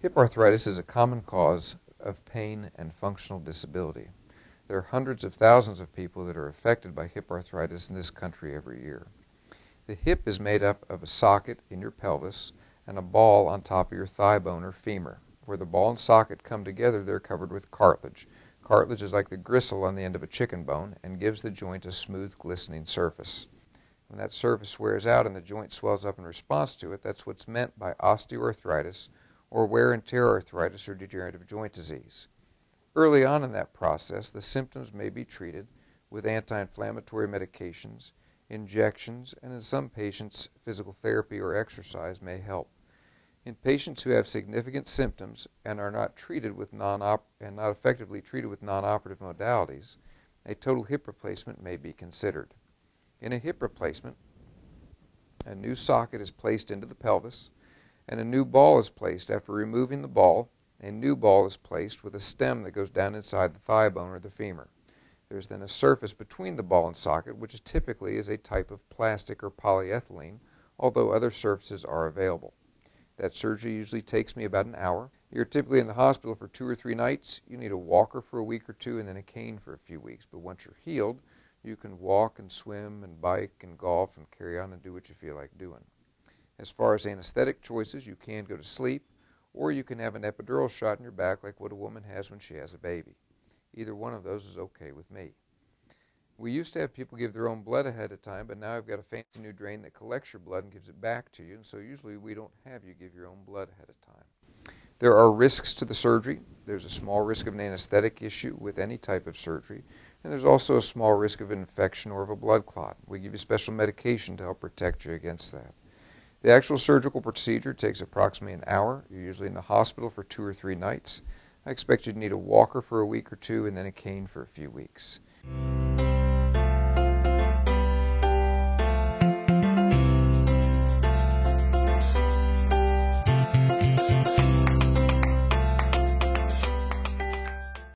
Hip arthritis is a common cause of pain and functional disability. There are hundreds of thousands of people that are affected by hip arthritis in this country every year. The hip is made up of a socket in your pelvis and a ball on top of your thigh bone or femur. Where the ball and socket come together, they're covered with cartilage. Cartilage is like the gristle on the end of a chicken bone and gives the joint a smooth, glistening surface. When that surface wears out and the joint swells up in response to it, that's what's meant by osteoarthritis or wear and tear arthritis or degenerative joint disease. Early on in that process, the symptoms may be treated with anti-inflammatory medications, injections, and in some patients, physical therapy or exercise may help. In patients who have significant symptoms and are not treated with not effectively treated with non-operative modalities, a total hip replacement may be considered. In a hip replacement, a new socket is placed into the pelvis, and a new ball is placed. After removing the ball, a new ball is placed with a stem that goes down inside the thigh bone or the femur. There's then a surface between the ball and socket, which typically is a type of plastic or polyethylene, although other surfaces are available. That surgery usually takes me about an hour. You're typically in the hospital for 2 or 3 nights. You need a walker for a week or two and then a cane for a few weeks. But once you're healed, you can walk and swim and bike and golf and carry on and do what you feel like doing. As far as anesthetic choices, you can go to sleep, or you can have an epidural shot in your back like what a woman has when she has a baby. Either one of those is okay with me. We used to have people give their own blood ahead of time, but now I've got a fancy new drain that collects your blood and gives it back to you, and so usually we don't have you give your own blood ahead of time. There are risks to the surgery. There's a small risk of an anesthetic issue with any type of surgery, and there's also a small risk of infection or of a blood clot. We give you special medication to help protect you against that. The actual surgical procedure takes approximately an hour. You're usually in the hospital for 2 or 3 nights. I expect you to need a walker for a week or two and then a cane for a few weeks.